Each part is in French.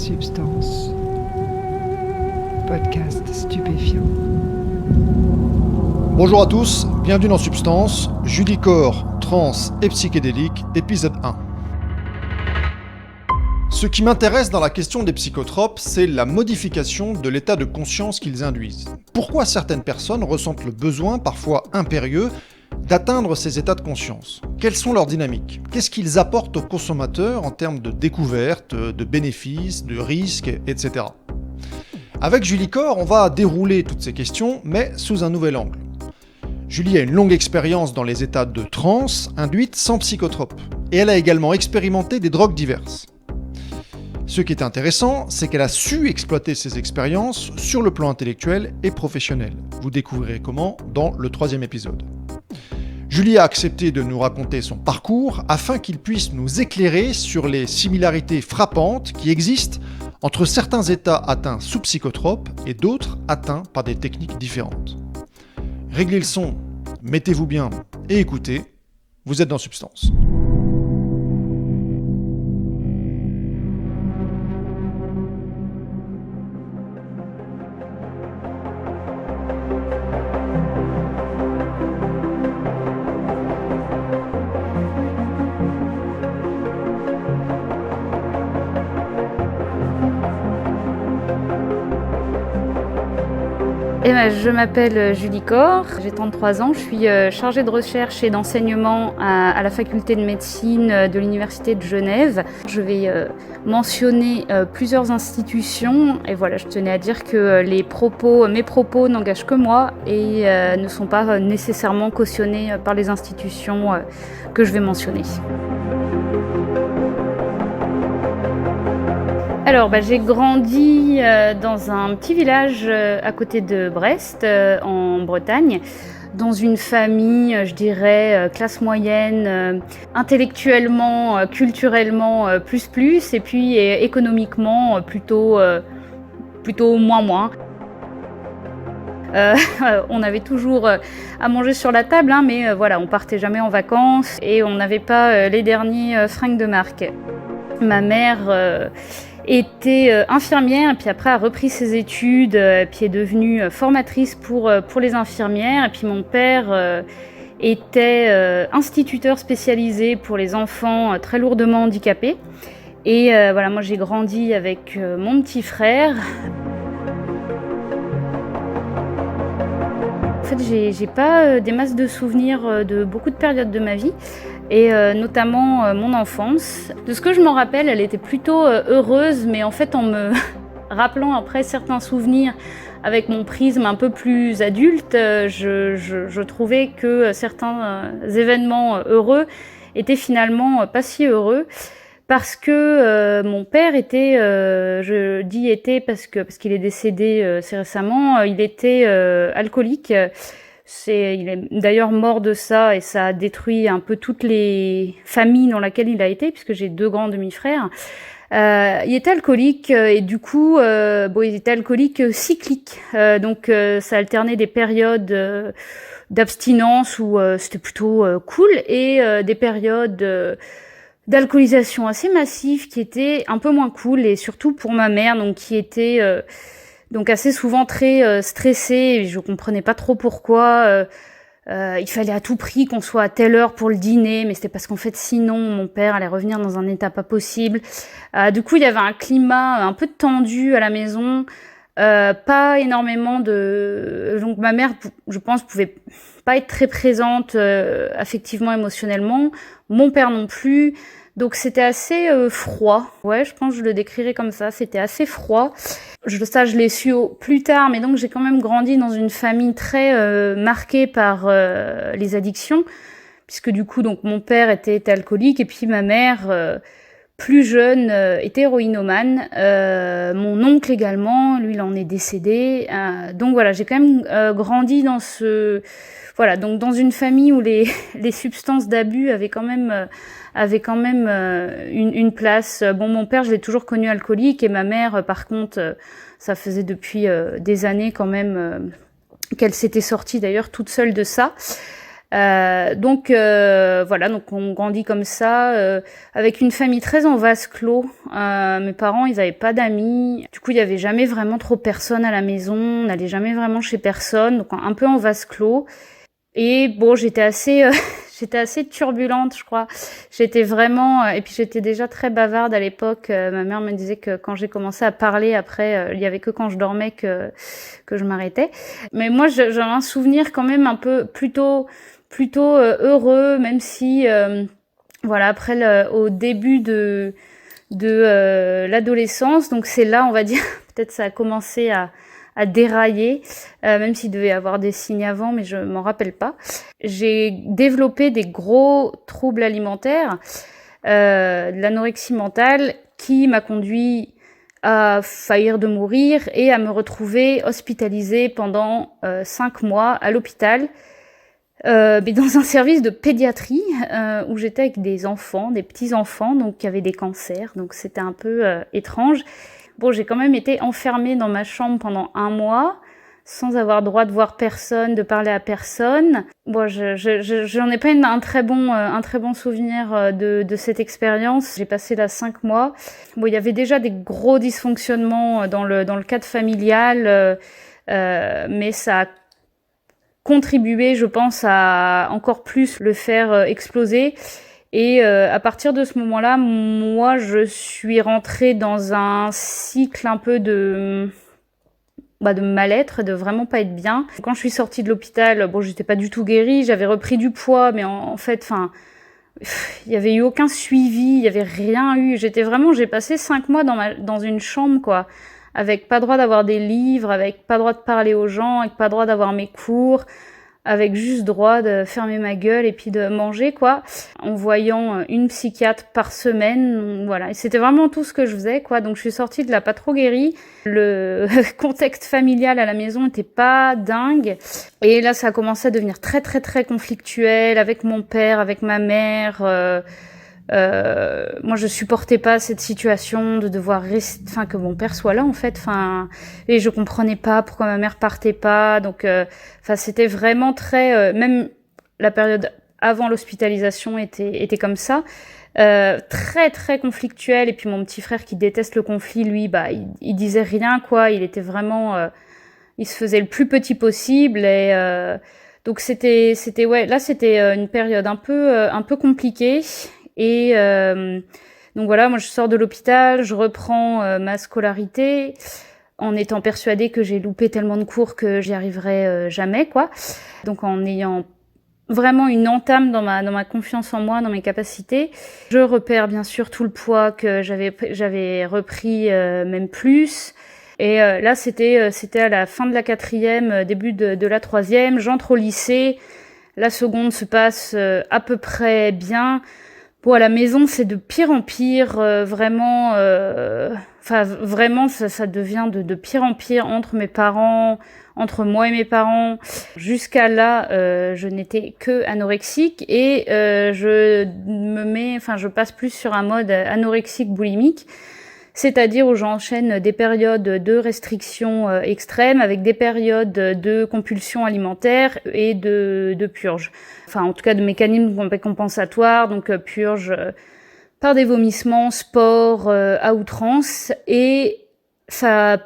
Substance. Podcast stupéfiant. Bonjour à tous, bienvenue dans Substance, Julie Corps, trans et psychédélique, épisode 1. Ce qui m'intéresse dans la question des psychotropes, c'est la modification de l'état de conscience qu'ils induisent. Pourquoi certaines personnes ressentent le besoin, parfois impérieux, d'atteindre ces états de conscience? Quelles sont leurs dynamiques? Qu'est-ce qu'ils apportent aux consommateurs en termes de découvertes, de bénéfices, de risques, etc. Avec Julie Corrs, on va dérouler toutes ces questions, mais sous un nouvel angle. Julie a une longue expérience dans les états de transe induite sans psychotrope, et elle a également expérimenté des drogues diverses. Ce qui est intéressant, c'est qu'elle a su exploiter ses expériences sur le plan intellectuel et professionnel. Vous découvrirez comment dans le 3e épisode. Julie a accepté de nous raconter son parcours afin qu'il puisse nous éclairer sur les similarités frappantes qui existent entre certains états atteints sous psychotrope et d'autres atteints par des techniques différentes. Réglez le son, mettez-vous bien et écoutez, vous êtes dans Substance. Je m'appelle Julie Corrs, j'ai 33 ans, je suis chargée de recherche et d'enseignement à la faculté de médecine de l'Université de Genève. Je vais mentionner plusieurs institutions et voilà, je tenais à dire que mes propos n'engagent que moi et ne sont pas nécessairement cautionnés par les institutions que je vais mentionner. Alors, j'ai grandi dans un petit village à côté de Brest, en Bretagne, dans une famille, je dirais, classe moyenne, intellectuellement, culturellement, plus, et puis économiquement, plutôt moins. On avait toujours à manger sur la table, mais voilà, on partait jamais en vacances et on n'avait pas les derniers fringues de marque. Ma mère était infirmière, et puis après a repris ses études, puis est devenue formatrice pour les infirmières. Et puis mon père était instituteur spécialisé pour les enfants très lourdement handicapés. Et voilà, moi j'ai grandi avec mon petit frère. En fait, j'ai pas des masses de souvenirs de beaucoup de périodes de ma vie. Et notamment mon enfance. De ce que je m'en rappelle, elle était plutôt heureuse, mais en fait en me rappelant après certains souvenirs avec mon prisme un peu plus adulte, je trouvais que certains événements heureux étaient finalement pas si heureux. Parce que mon père était, je dis était parce qu'il est décédé assez récemment, il était alcoolique. Il est d'ailleurs mort de ça et ça a détruit un peu toutes les familles dans lesquelles il a été, puisque j'ai 2 grands demi-frères. Il était alcoolique et du coup, il était alcoolique cyclique. Donc ça alternait des périodes d'abstinence où c'était plutôt cool et des périodes d'alcoolisation assez massive qui étaient un peu moins cool, et surtout pour ma mère, donc qui était donc assez souvent très stressée, et je comprenais pas trop pourquoi. Il fallait à tout prix qu'on soit à telle heure pour le dîner, mais c'était parce qu'en fait sinon mon père allait revenir dans un état pas possible. Du coup il y avait un climat un peu tendu à la maison, pas énormément donc ma mère, je pense, pouvait pas être très présente affectivement, émotionnellement, mon père non plus. Donc c'était assez froid. Ouais, je pense que je le décrirais comme ça. C'était assez froid. Ça, je l'ai su plus tard, mais donc j'ai quand même grandi dans une famille très marquée par les addictions, puisque du coup, donc mon père était alcoolique et puis ma mère, plus jeune, était héroïnomane. Mon oncle également, lui, il en est décédé. Donc voilà, j'ai quand même grandi donc dans une famille où les substances d'abus avaient quand même une place. Bon, mon père, je l'ai toujours connu alcoolique, et ma mère, par contre, ça faisait depuis des années quand même qu'elle s'était sortie d'ailleurs toute seule de ça. Voilà, donc on grandit comme ça, avec une famille très en vase clos. Mes parents, ils avaient pas d'amis. Du coup, il y avait jamais vraiment trop personne à la maison. On n'allait jamais vraiment chez personne, donc un peu en vase clos. Et bon, j'étais assez turbulente, je crois. J'étais vraiment, et puis j'étais déjà très bavarde à l'époque. Ma mère me disait que quand j'ai commencé à parler après, il y avait que quand je dormais que je m'arrêtais. Mais moi, j'ai un souvenir quand même un peu plutôt heureux, même si voilà, après au début de l'adolescence, donc c'est là, on va dire, peut-être ça a commencé à dérailler, même s'il devait y avoir des signes avant, mais je m'en rappelle pas. J'ai développé des gros troubles alimentaires, de l'anorexie mentale, qui m'a conduit à faillir de mourir et à me retrouver hospitalisée pendant 5 mois à l'hôpital, mais dans un service de pédiatrie, où j'étais avec des enfants, des petits-enfants, donc qui avaient des cancers, donc c'était un peu étrange. Bon, j'ai quand même été enfermée dans ma chambre pendant 1 mois, sans avoir droit de voir personne, de parler à personne. Bon, j'en ai pas un très bon souvenir de cette expérience. J'ai passé là 5 mois. Bon, il y avait déjà des gros dysfonctionnements dans le cadre familial, mais ça a contribué, je pense, à encore plus le faire exploser. Et à partir de ce moment-là, moi, je suis rentrée dans un cycle un peu de mal-être, de vraiment pas être bien. Quand je suis sortie de l'hôpital, bon, j'étais pas du tout guérie, j'avais repris du poids, mais en fait, il y avait eu aucun suivi, il y avait rien eu. J'ai passé 5 mois dans une chambre, quoi, avec pas droit d'avoir des livres, avec pas droit de parler aux gens, avec pas droit d'avoir mes cours, avec juste droit de fermer ma gueule et puis de manger, quoi, en voyant une psychiatre par semaine, voilà. Et c'était vraiment tout ce que je faisais, quoi. Donc je suis sortie de là pas trop guérie. Le contexte familial à la maison était pas dingue. Et là, ça a commencé à devenir très, très, très conflictuel avec mon père, avec ma mère. Moi, je supportais pas cette situation de devoir rester, que mon père soit là, en fait, et je comprenais pas pourquoi ma mère partait pas. Donc, c'était vraiment très, même la période avant l'hospitalisation était comme ça, très très conflictuelle. Et puis mon petit frère qui déteste le conflit, lui, il disait rien, quoi. Il était vraiment, il se faisait le plus petit possible et donc c'était une période un peu compliquée. Et donc voilà, moi je sors de l'hôpital, je reprends ma scolarité en étant persuadée que j'ai loupé tellement de cours que j'y arriverai jamais, quoi. Donc en ayant vraiment une entame dans ma confiance en moi, dans mes capacités. Je repère bien sûr tout le poids que j'avais repris, même plus. Et là c'était à la fin de la 4e, début de la 3e, j'entre au lycée. La seconde se passe à peu près bien. Bon, à la maison, c'est de pire en pire, vraiment, vraiment, ça devient de pire en pire entre mes parents, entre moi et mes parents. Jusqu'à là, je n'étais que anorexique et je passe plus sur un mode anorexique boulimique. C'est-à-dire où j'enchaîne des périodes de restrictions extrêmes avec des périodes de compulsions alimentaires et de purge. En tout cas de mécanismes compensatoires, donc purge par des vomissements, sport à outrance. Et ça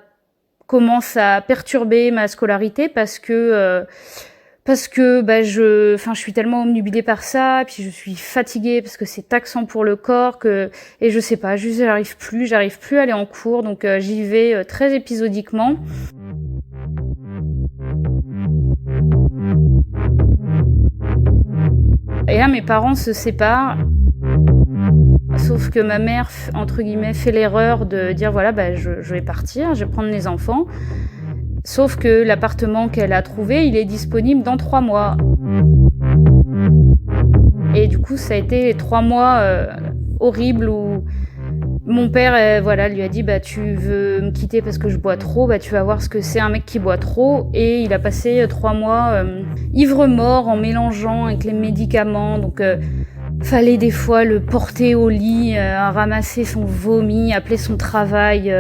commence à perturber ma scolarité parce que je suis tellement omnubilée par ça, puis je suis fatiguée parce que c'est taxant pour le corps et je sais pas, juste j'arrive plus à aller en cours, donc j'y vais très épisodiquement. Et là mes parents se séparent. Sauf que ma mère, entre guillemets, fait l'erreur de dire voilà, je vais partir, je vais prendre les enfants. Sauf que l'appartement qu'elle a trouvé, il est disponible dans 3 mois. Et du coup, ça a été 3 mois horribles où mon père lui a dit tu veux me quitter parce que je bois trop, tu vas voir ce que c'est un mec qui boit trop. Et il a passé 3 mois ivre-mort en mélangeant avec les médicaments. Donc Fallait des fois le porter au lit, ramasser son vomi, appeler son travail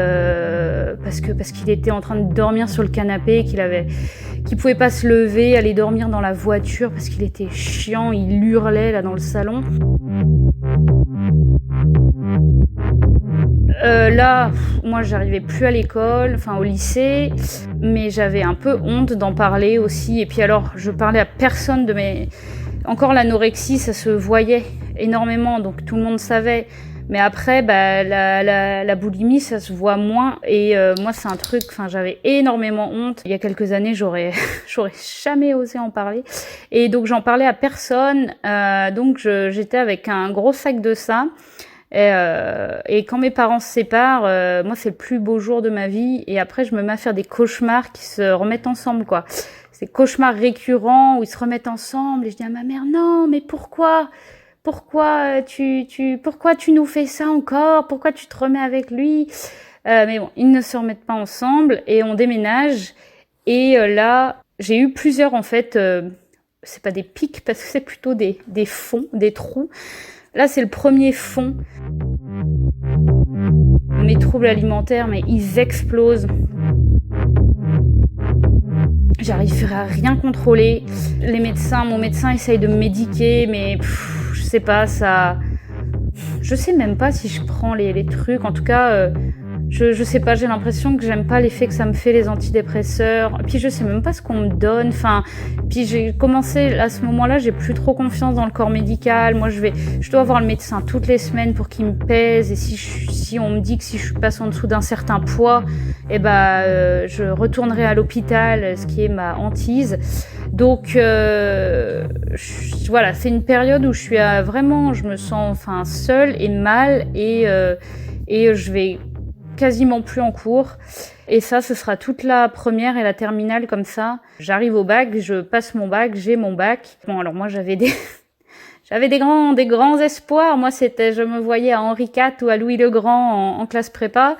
parce qu'il était en train de dormir sur le canapé, qu'il pouvait pas se lever, aller dormir dans la voiture parce qu'il était chiant, il hurlait là dans le salon. Là, moi j'arrivais plus à l'école, enfin au lycée, mais j'avais un peu honte d'en parler aussi. Et puis alors, je parlais à personne de mes... Encore l'anorexie, ça se voyait énormément, donc tout le monde savait. Mais après, la boulimie, ça se voit moins. Et moi, c'est un truc, enfin, j'avais énormément honte. Il y a quelques années, j'aurais jamais osé en parler. Et donc, j'en parlais à personne. Donc, j'étais avec un gros sac de ça. Et quand mes parents se séparent, moi, c'est le plus beau jour de ma vie. Et après, je me mets à faire des cauchemars qui se remettent ensemble, quoi. Ces cauchemars récurrents où ils se remettent ensemble. Et je dis à ma mère, non, mais pourquoi tu nous fais ça encore? Pourquoi tu te remets avec lui? Mais bon, ils ne se remettent pas ensemble et on déménage. Et là, j'ai eu plusieurs, en fait, c'est pas des pics parce que c'est plutôt des fonds, des trous. Là, c'est le premier fond. Mes troubles alimentaires, mais ils explosent. J'arrive à rien contrôler. Mon médecin essaye de me médiquer, mais je sais pas, ça... Je sais même pas si je prends les trucs. En tout cas, je sais pas, j'ai l'impression que j'aime pas l'effet que ça me fait, les antidépresseurs. Puis je sais même pas ce qu'on me donne. Enfin, puis j'ai commencé, à ce moment-là, j'ai plus trop confiance dans le corps médical. Moi, je dois voir le médecin toutes les semaines pour qu'il me pèse. Et si on me dit que si je passe en dessous d'un certain poids, je retournerai à l'hôpital, ce qui est ma hantise. Donc voilà, c'est une période où je me sens seule et mal et je vais quasiment plus en cours. Et ça, ce sera toute la première et la terminale comme ça. J'arrive au bac, je passe mon bac, j'ai mon bac. Bon, alors moi, j'avais des grands espoirs. Moi, je me voyais à Henri IV ou à Louis le Grand en classe prépa.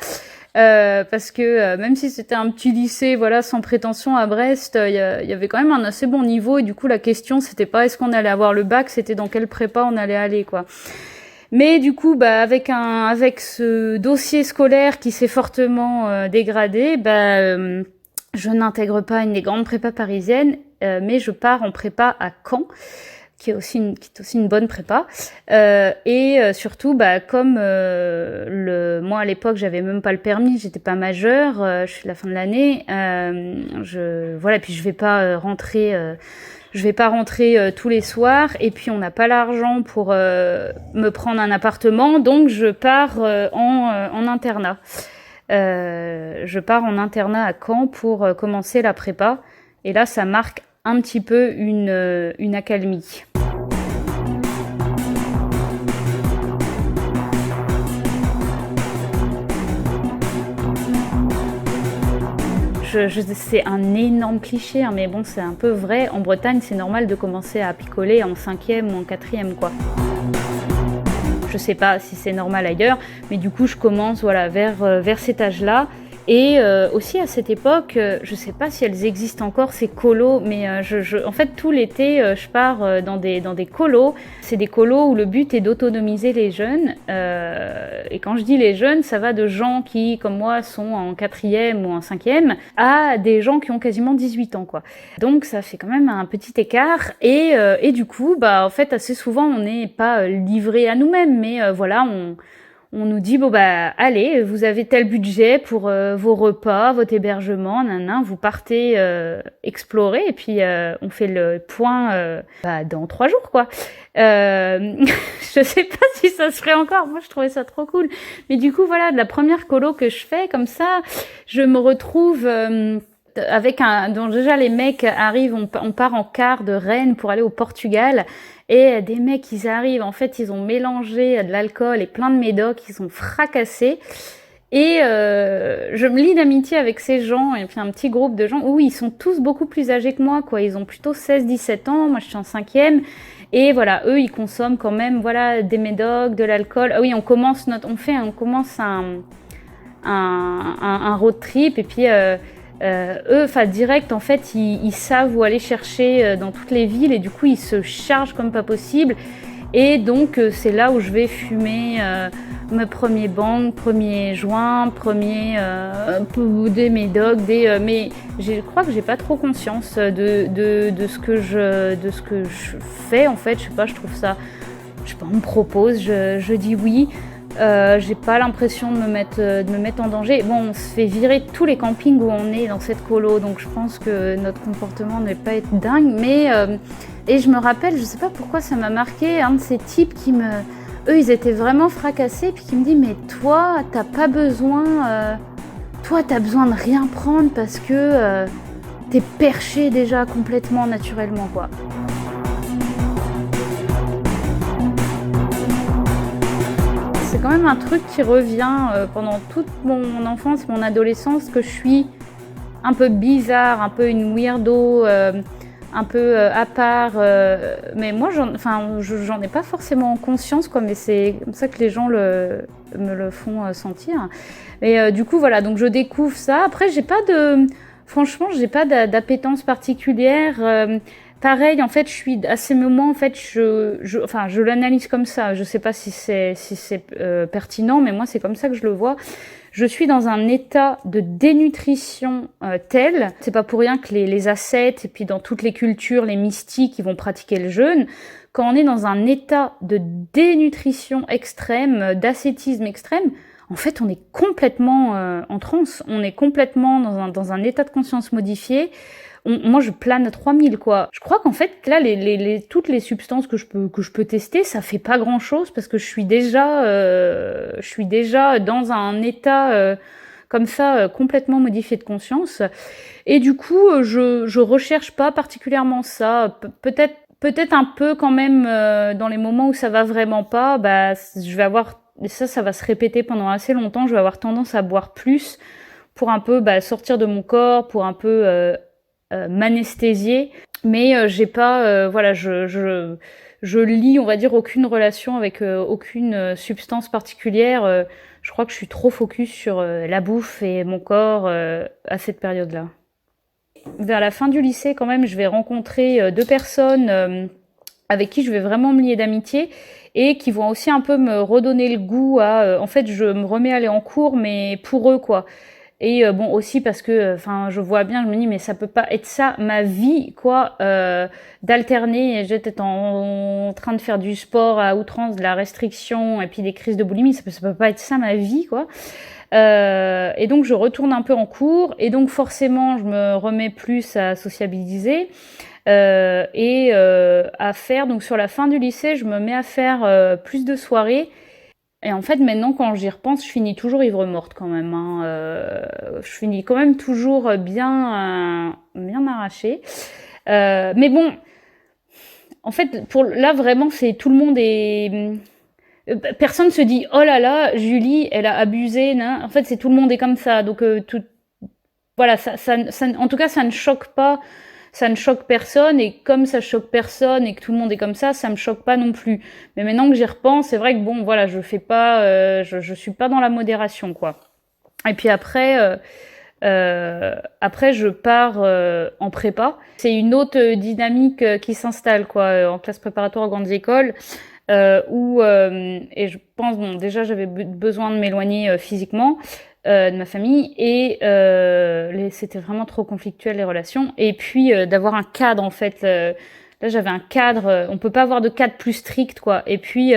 Parce que même si c'était un petit lycée, voilà, sans prétention à Brest, il y avait quand même un assez bon niveau. Et du coup, la question, c'était pas est-ce qu'on allait avoir le bac, c'était dans quelle prépa on allait aller, quoi. Mais du coup, avec ce dossier scolaire qui s'est fortement dégradé, je n'intègre pas une des grandes prépas parisiennes, mais je pars en prépa à Caen, qui est aussi une bonne prépa. Surtout, comme moi à l'époque, j'avais même pas le permis, j'étais pas majeure, je suis à la fin de l'année, puis je vais pas rentrer tous les soirs, et puis on n'a pas l'argent pour me prendre un appartement, donc je pars en internat. Je pars en internat à Caen pour commencer la prépa, et là ça marque un petit peu une accalmie. C'est un énorme cliché, hein, mais bon, c'est un peu vrai. En Bretagne, c'est normal de commencer à picoler en 5e ou en 4e, quoi. Je sais pas si c'est normal ailleurs, mais du coup, je commence vers cet âge-là. Et aussi à cette époque, je sais pas si elles existent encore, ces colos, mais en fait tout l'été, je pars dans des colos. C'est des colos où le but est d'autonomiser les jeunes. Et quand je dis les jeunes, ça va de gens qui, comme moi, sont en 4e ou en 5e, à des gens qui ont quasiment 18 ans, quoi. Donc ça fait quand même un petit écart. Et du coup, en fait, assez souvent, on n'est pas livré à nous-mêmes, mais on nous dit, allez, vous avez tel budget pour vos repas, votre hébergement, vous partez explorer, et puis on fait le point dans 3 jours, quoi. Je sais pas si ça se ferait encore, moi je trouvais ça trop cool. Mais du coup, voilà, de la première colo que je fais, comme ça, je me retrouve... donc déjà les mecs arrivent, on part en car de Rennes pour aller au Portugal, et des mecs ils arrivent, en fait ils ont mélangé de l'alcool et plein de médocs, ils sont fracassés, et je me lie d'amitié avec ces gens, et puis un petit groupe de gens où ils sont tous beaucoup plus âgés que moi, quoi. Ils ont plutôt 16-17 ans, moi je suis en 5e, et voilà, eux ils consomment quand même, voilà, des médocs, de l'alcool. Ah oui, on commence un road trip, et puis eux, direct, en fait, ils savent où aller chercher dans toutes les villes, et du coup, ils se chargent comme pas possible. Et donc c'est là où je vais fumer mes premiers bangs, premiers joints, des médocs, mais je crois que j'ai pas trop conscience de ce que je fais en fait. Je sais pas, je trouve ça, je sais pas, on me propose, je dis oui. J'ai pas l'impression de me mettre en danger. Bon, on se fait virer de tous les campings où on est dans cette colo, donc je pense que notre comportement ne va pas être dingue. Mais et je me rappelle, je sais pas pourquoi ça m'a marqué, un de ces types eux, ils étaient vraiment fracassés, puis qui me dit mais toi, t'as pas besoin, toi, t'as besoin de rien prendre parce que t'es perché déjà complètement naturellement, quoi. C'est quand même un truc qui revient pendant toute mon enfance, mon adolescence, que je suis un peu bizarre, un peu une weirdo, un peu à part. Mais moi, j'en ai pas forcément conscience, quoi, mais c'est comme ça que les gens me le font sentir. Et du coup, voilà, donc je découvre ça. Après, franchement, j'ai pas d'appétence particulière. Pareil, en fait, je suis à ces moments, en fait, je l'analyse comme ça. Je sais pas si c'est pertinent, mais moi, c'est comme ça que je le vois. Je suis dans un état de dénutrition tel. C'est pas pour rien que les ascètes et puis dans toutes les cultures, les mystiques, ils vont pratiquer le jeûne. Quand on est dans un état de dénutrition extrême, d'ascétisme extrême, en fait, on est complètement en transe. On est complètement dans un état de conscience modifié. Moi, je plane à 3000, quoi. Je crois qu'en fait, là, toutes les substances que je peux tester, ça fait pas grand chose parce que je suis déjà dans un état comme ça, complètement modifié de conscience. Et du coup, je recherche pas particulièrement ça. Peut-être un peu quand même dans les moments où ça va vraiment pas, bah, je vais avoir, et ça va se répéter pendant assez longtemps. Je vais avoir tendance à boire plus pour un peu sortir de mon corps, pour un peu m'anesthésier, mais j'ai pas, voilà, je lis, on va dire, aucune relation avec aucune substance particulière. Je crois que je suis trop focus sur la bouffe et mon corps à cette période-là. Vers la fin du lycée, quand même, je vais rencontrer 2 personnes avec qui je vais vraiment me lier d'amitié et qui vont aussi un peu me redonner le goût à... en fait, je me remets à aller en cours, mais pour eux, quoi. Et bon, aussi parce que, je vois bien, je me dis, mais ça peut pas être ça, ma vie, quoi, d'alterner. J'étais en train de faire du sport à outrance, de la restriction, et puis des crises de boulimie, ça peut pas être ça, ma vie, quoi. Et donc, je retourne un peu en cours, et donc, forcément, je me remets plus à sociabiliser, et à faire, donc, sur la fin du lycée, je me mets à faire plus de soirées. Et en fait, maintenant, quand j'y repense, je finis toujours ivre-morte quand même, hein. Je finis quand même toujours bien arrachée. Mais bon, en fait, là, vraiment, c'est tout le monde est... Personne se dit, oh là là, Julie, elle a abusé. Nan. En fait, c'est tout le monde est comme ça. Donc, voilà, en tout cas, ça ne choque pas. Ça ne choque personne, et comme ça choque personne et que tout le monde est comme ça me choque pas non plus. Mais maintenant que j'y repense, c'est vrai que bon, voilà, je fais pas, je suis pas dans la modération, quoi. Et puis après, je pars en prépa. C'est une autre dynamique qui s'installe, quoi, en classe préparatoire aux grandes écoles, où et je pense, bon, déjà j'avais besoin de m'éloigner physiquement. De ma famille, et c'était vraiment trop conflictuel, les relations, et puis d'avoir un cadre, en fait. Là, j'avais un cadre, on peut pas avoir de cadre plus strict, quoi. Et puis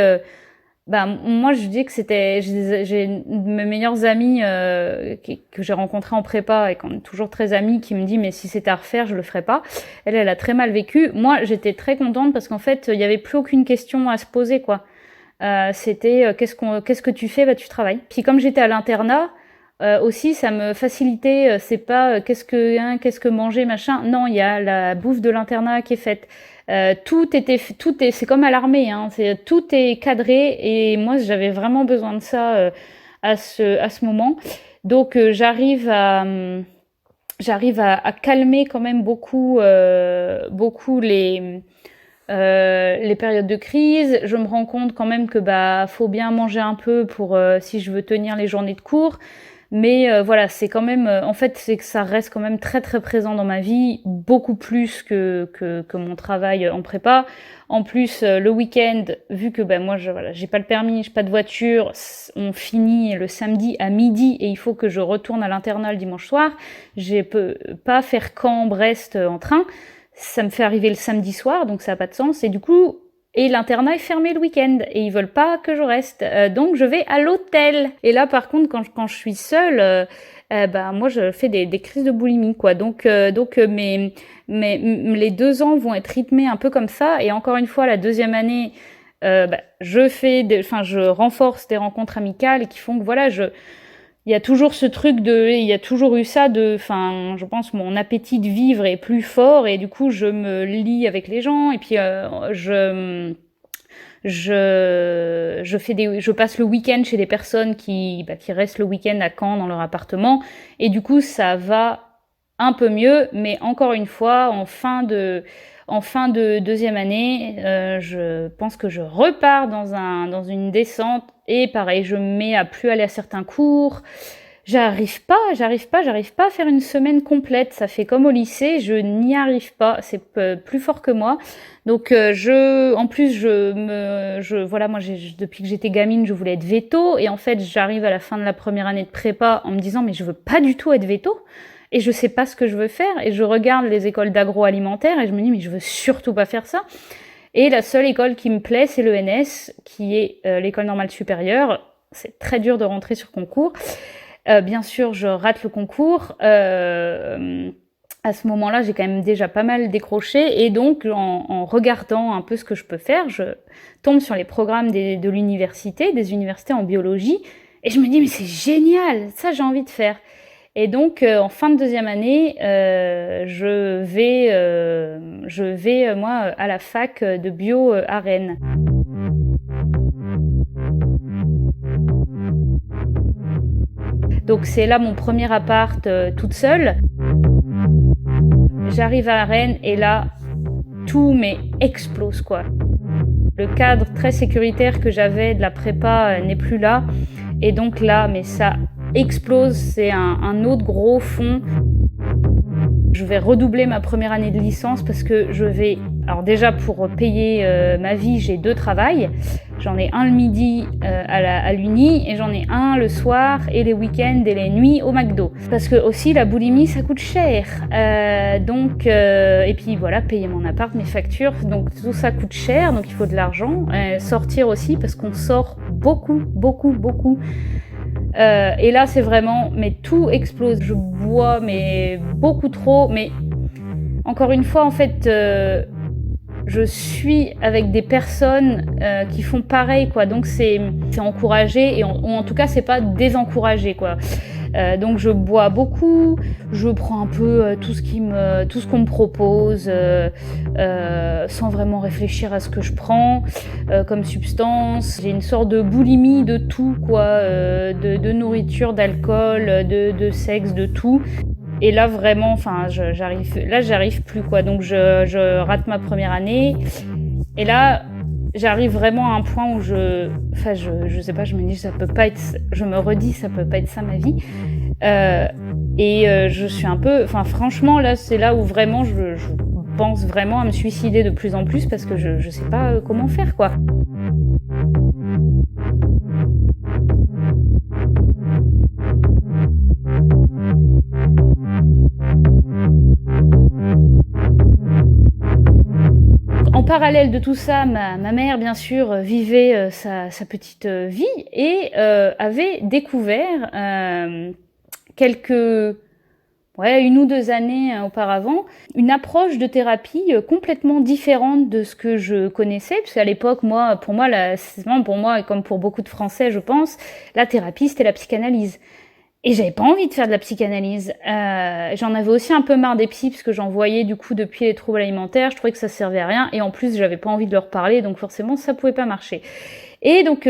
moi, je dis que j'ai mes meilleures amies que j'ai rencontrées en prépa et qu'on est toujours très amies, qui me dit mais si c'était à refaire, je le ferais pas. Elle a très mal vécu. Moi, j'étais très contente parce qu'en fait, il y avait plus aucune question à se poser, quoi. C'était qu'est-ce que tu fais? Bah, tu travailles. Puis comme j'étais à l'internat, aussi, ça me facilitait. C'est pas qu'est-ce que manger, machin. Non, il y a la bouffe de l'internat qui est faite. C'est comme à l'armée, hein. Tout est cadré, et moi, j'avais vraiment besoin de ça à ce moment. Donc, j'arrive à calmer quand même beaucoup les périodes de crise. Je me rends compte quand même que faut bien manger un peu pour si je veux tenir les journées de cours. Mais voilà, c'est quand même, en fait, c'est que ça reste quand même très très présent dans ma vie, beaucoup plus que mon travail en prépa. En plus, le week-end, vu que ben moi, voilà, j'ai pas le permis, j'ai pas de voiture, on finit le samedi à midi et il faut que je retourne à l'internat le dimanche soir. Je peux pas faire Caen, Brest en train. Ça me fait arriver le samedi soir, donc ça a pas de sens. Et du coup, l'internat est fermé le week-end et ils veulent pas que je reste. Donc je vais à l'hôtel. Et là, par contre, quand je suis seule, bah moi je fais des crises de boulimie, quoi. Donc les 2 ans vont être rythmés un peu comme ça. Et encore une fois, la deuxième année, je renforce des rencontres amicales qui font que voilà, il y a toujours ce truc il y a toujours eu ça je pense mon appétit de vivre est plus fort et du coup je me lie avec les gens et puis je passe le week-end chez des personnes qui restent le week-end à Caen dans leur appartement et du coup ça va un peu mieux, mais encore une fois en fin de deuxième année, je pense que je repars dans une descente et pareil, je me mets à plus aller à certains cours. J'arrive pas à faire une semaine complète. Ça fait comme au lycée, je n'y arrive pas. C'est plus fort que moi. Donc voilà, moi depuis que j'étais gamine, je voulais être véto et en fait, j'arrive à la fin de la première année de prépa en me disant mais je veux pas du tout être véto. Et je sais pas ce que je veux faire et je regarde les écoles d'agroalimentaire et je me dis mais je veux surtout pas faire ça. Et la seule école qui me plaît, c'est l'ENS, qui est l'école normale supérieure. C'est très dur de rentrer sur concours. Bien sûr, je rate le concours. À ce moment-là, j'ai quand même déjà pas mal décroché. Et donc, en regardant un peu ce que je peux faire, je tombe sur les programmes de l'université, des universités en biologie. Et je me dis, mais c'est génial, ça j'ai envie de faire. Et donc, en fin de deuxième année, je vais moi, à la fac de bio à Rennes. Donc, c'est là mon premier appart toute seule. J'arrive à Rennes et là, tout explose, quoi. Le cadre très sécuritaire que j'avais de la prépa n'est plus là. Et donc là, mais ça explose, c'est un autre gros fond. Je vais redoubler ma première année de licence parce que alors déjà pour payer ma vie, j'ai 2 travails. J'en ai un le midi à l'Uni et j'en ai un le soir et les week-ends et les nuits au McDo. Parce que aussi la boulimie ça coûte cher. Et puis voilà, payer mon appart, mes factures, donc tout ça coûte cher, donc il faut de l'argent. Sortir aussi parce qu'on sort beaucoup. Et là, c'est vraiment, mais tout explose. Je bois, mais beaucoup trop. Mais encore une fois, en fait, je suis avec des personnes qui font pareil, quoi. Donc c'est encouragé, ou en tout cas, c'est pas désencouragé, quoi. Donc je bois beaucoup, je prends un peu tout ce qu'on me propose, sans vraiment réfléchir à ce que je prends comme substance. J'ai une sorte de boulimie de tout, quoi, de nourriture, d'alcool, de sexe, de tout. Et là vraiment, j'arrive plus, quoi. Donc je rate ma première année. Et là, j'arrive vraiment à un point où je sais pas, je me dis ça peut pas être ça ma vie. Je suis un peu, franchement là, c'est là où vraiment je pense vraiment à me suicider de plus en plus parce que je sais pas comment faire, quoi. En parallèle de tout ça, ma mère, bien sûr, vivait sa petite vie et avait découvert 1 ou 2 années auparavant, une approche de thérapie complètement différente de ce que je connaissais, parce qu'à l'époque, pour moi, et comme pour beaucoup de Français, je pense, la thérapie, c'était la psychanalyse. Et j'avais pas envie de faire de la psychanalyse. J'en avais aussi un peu marre des psys parce que j'en voyais du coup depuis les troubles alimentaires. Je trouvais que ça servait à rien et en plus j'avais pas envie de leur parler, donc forcément ça pouvait pas marcher. Et donc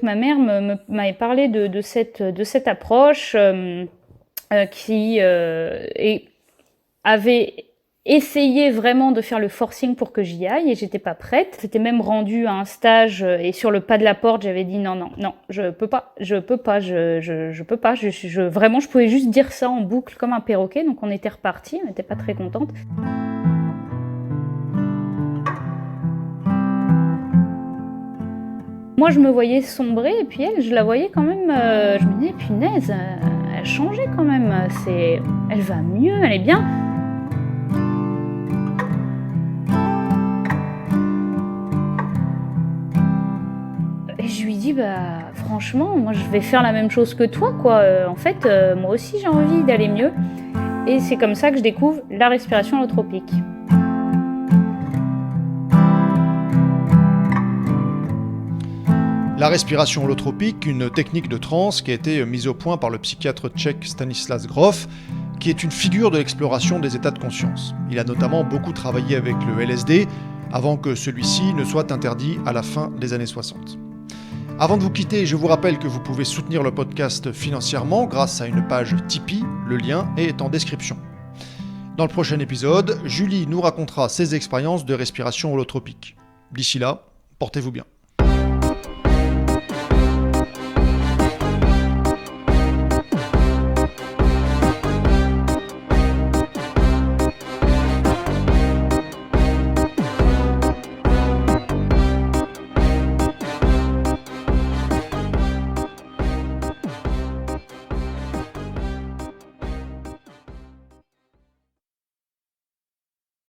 ma mère m'avait parlé de cette approche qui avait essayé vraiment de faire le forcing pour que j'y aille et j'étais pas prête. J'étais même rendue à un stage et sur le pas de la porte, j'avais dit non, je peux pas, vraiment, je pouvais juste dire ça en boucle comme un perroquet, donc on était repartis, on n'était pas très contente. Moi, je me voyais sombrer et puis elle, je la voyais quand même, je me disais, punaise, elle changeait quand même, elle va mieux, elle est bien. Et je lui dis, franchement, moi je vais faire la même chose que toi, quoi. En fait, moi aussi j'ai envie d'aller mieux. Et c'est comme ça que je découvre la respiration holotropique. La respiration holotropique, une technique de transe qui a été mise au point par le psychiatre tchèque Stanislas Grof, qui est une figure de l'exploration des états de conscience. Il a notamment beaucoup travaillé avec le LSD, avant que celui-ci ne soit interdit à la fin des années 60. Avant de vous quitter, je vous rappelle que vous pouvez soutenir le podcast financièrement grâce à une page Tipeee, le lien est en description. Dans le prochain épisode, Julie nous racontera ses expériences de respiration holotropique. D'ici là, portez-vous bien.